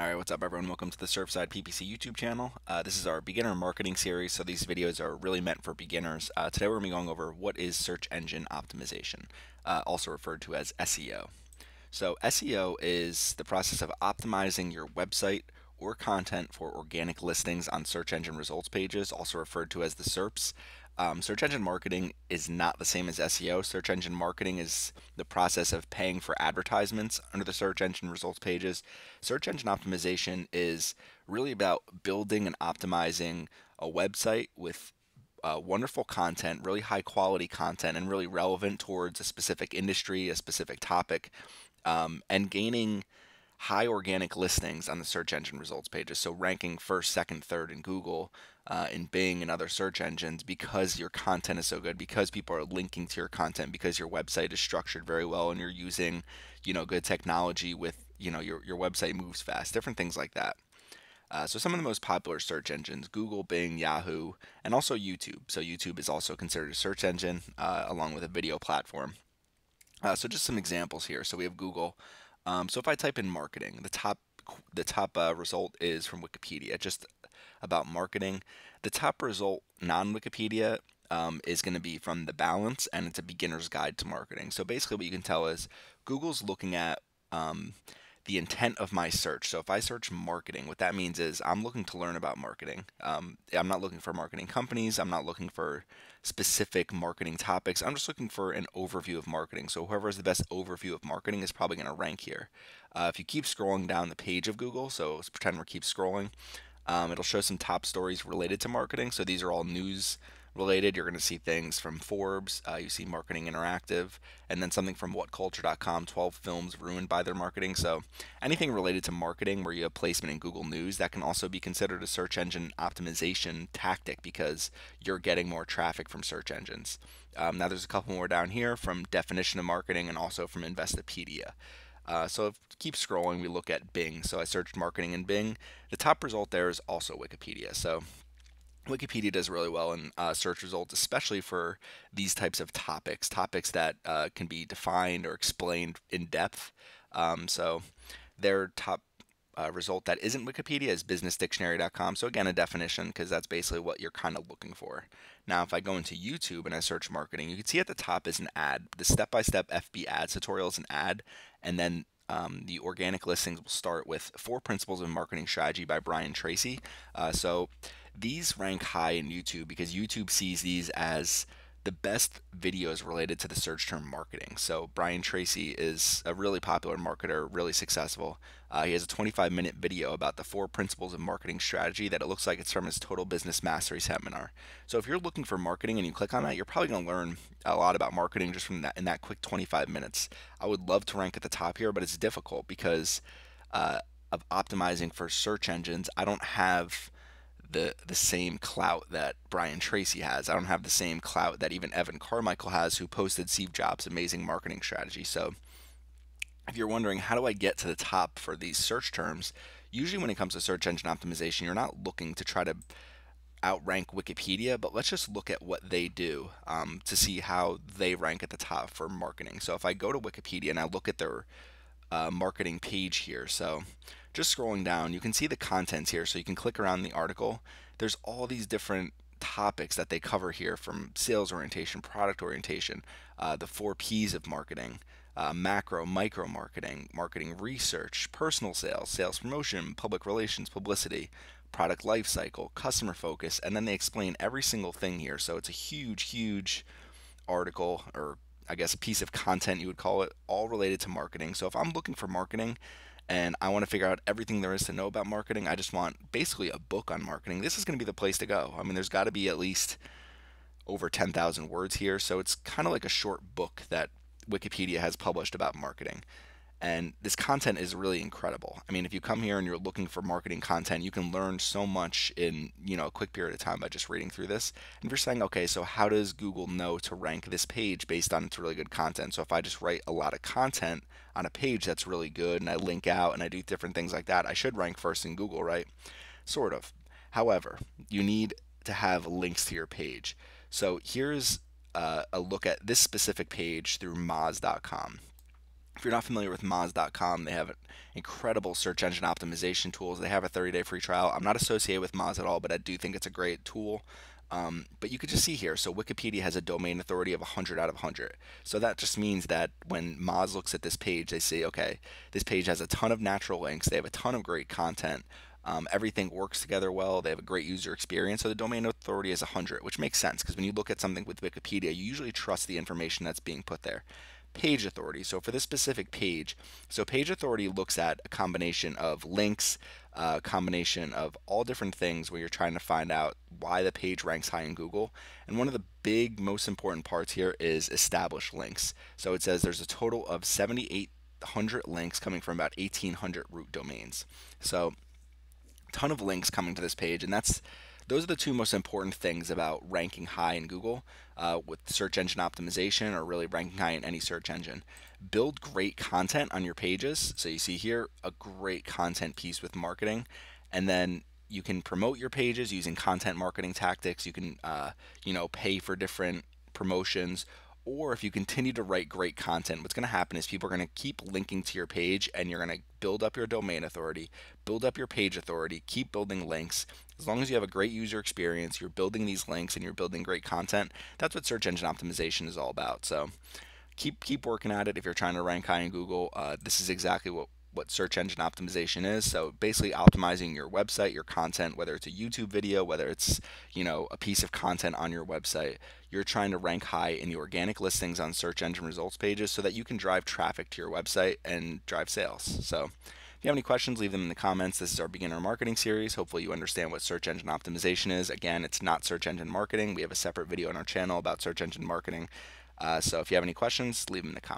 Alright, what's up everyone? Welcome to the Surfside PPC YouTube channel. This is our beginner marketing series, so these videos are really meant for beginners. Today we're going to be going over what is search engine optimization, also referred to as SEO. So SEO is the process of optimizing your website or content for organic listings on search engine results pages, also referred to as the SERPs. Search engine marketing is not the same as SEO. Search engine marketing is the process of paying for advertisements under the search engine results pages. Search engine optimization is really about building and optimizing a website with wonderful content, really high quality content, and really relevant towards a specific industry, a specific topic, and gaining high organic listings on the search engine results pages. So ranking first, second, third in Google, in Bing and other search engines because your content is so good, because people are linking to your content, because your website is structured very well and you're using, good technology with, your website moves fast, different things like that. So some of the most popular search engines, Google, Bing, Yahoo, and also YouTube. So YouTube is also considered a search engine along with a video platform. So just some examples here. So we have Google. So if I type in marketing, the top result is from Wikipedia, just about marketing. The top result, non-Wikipedia, is going to be from The Balance, and it's a beginner's guide to marketing. So basically, what you can tell is Google's looking at the intent of my search. So if I search marketing, what that means is I'm looking to learn about marketing. I'm not looking for marketing companies. I'm not looking for specific marketing topics. I'm just looking for an overview of marketing. So whoever has the best overview of marketing is probably going to rank here. If you keep scrolling down the page of Google, so let's pretend we keep scrolling, it'll show some top stories related to marketing. So these are all news related. You're going to see things from Forbes, you see Marketing Interactive, and then something from WhatCulture.com, 12 films ruined by their marketing. So anything related to marketing where you have placement in Google News, that can also be considered a search engine optimization tactic because you're getting more traffic from search engines. Now there's a couple more down here from Definition of Marketing and also from Investopedia. So if we keep scrolling, we look at Bing. So I searched marketing in Bing. The top result there is also Wikipedia. So Wikipedia does really well in search results, especially for these types of topics that can be defined or explained in depth. So their top result that isn't Wikipedia is businessdictionary.com. So again, a definition because that's basically what you're kind of looking for. Now, if I go into YouTube and I search marketing, you can see at the top is an ad. The step-by-step FB ads tutorial is an ad, and then the organic listings will start with 4 Principles of Marketing Strategy by Brian Tracy. So these rank high in YouTube because YouTube sees these as the best videos related to the search term marketing. So Brian Tracy is a really popular marketer, really successful. He has a 25-minute video about the 4 Principles of Marketing Strategy that it looks like it's from his Total Business Mastery seminar. So if you're looking for marketing and you click on that, you're probably going to learn a lot about marketing just from that in that quick 25 minutes. I would love to rank at the top here, but it's difficult because of optimizing for search engines. I don't have the same clout that Brian Tracy has. I don't have the same clout that even Evan Carmichael has, who posted Steve Jobs' amazing marketing strategy. So if you're wondering how do I get to the top for these search terms, usually when it comes to search engine optimization, you're not looking to try to outrank Wikipedia, but let's just look at what they do to see how they rank at the top for marketing. So if I go to Wikipedia and I look at their marketing page here. So just scrolling down, you can see the contents here. So you can click around the article. There's all these different topics that they cover here from sales orientation, product orientation, the 4 Ps of marketing, macro, micro marketing, marketing research, personal sales, sales promotion, public relations, publicity, product life cycle, customer focus, and then they explain every single thing here. So it's a huge, huge article, or I guess a piece of content you would call it, all related to marketing. So if I'm looking for marketing and I want to figure out everything there is to know about marketing, I just want basically a book on marketing, this is going to be the place to go. I mean, there's got to be at least over 10,000 words here. So it's kind of like a short book that Wikipedia has published about marketing. And this content is really incredible. I mean, if you come here and you're looking for marketing content, you can learn so much in, a quick period of time by just reading through this. And if you're saying, okay, so how does Google know to rank this page based on its really good content? So if I just write a lot of content on a page that's really good and I link out and I do different things like that, I should rank first in Google, right? Sort of. However, you need to have links to your page. So here's a look at this specific page through Moz.com. If you're not familiar with Moz.com, they have incredible search engine optimization tools. They have a 30-day free trial. I'm not associated with Moz at all, but I do think it's a great tool. But you could just see here, so Wikipedia has a domain authority of 100 out of 100. So that just means that when Moz looks at this page, they say, okay, this page has a ton of natural links. They have a ton of great content. Everything works together well. They have a great user experience. So the domain authority is 100, which makes sense because when you look at something with Wikipedia, you usually trust the information that's being put there. Page authority. So for this specific page, so page authority looks at a combination of links, a combination of all different things where you're trying to find out why the page ranks high in Google. And one of the big, most important parts here is established links. So it says there's a total of 7,800 links coming from about 1,800 root domains. So ton of links coming to this page, and those are the two most important things about ranking high in Google with search engine optimization, or really ranking high in any search engine. Build great content on your pages. So you see here a great content piece with marketing, and then you can promote your pages using content marketing tactics. You can pay for different promotions, or if you continue to write great content, what's going to happen is people are going to keep linking to your page, and you're going to build up your domain authority, build up your page authority, keep building links. As long as you have a great user experience, you're building these links and you're building great content. That's what search engine optimization is all about. So keep working at it. If you're trying to rank high in Google, this is exactly what search engine optimization is. So basically optimizing your website, your content, whether it's a YouTube video, whether it's a piece of content on your website. You're trying to rank high in the organic listings on search engine results pages so that you can drive traffic to your website and drive sales. So if you have any questions, leave them in the comments. This is our beginner marketing series. Hopefully you understand what search engine optimization is. Again, it's not search engine marketing. We have a separate video on our channel about search engine marketing. So if you have any questions, leave them in the comments.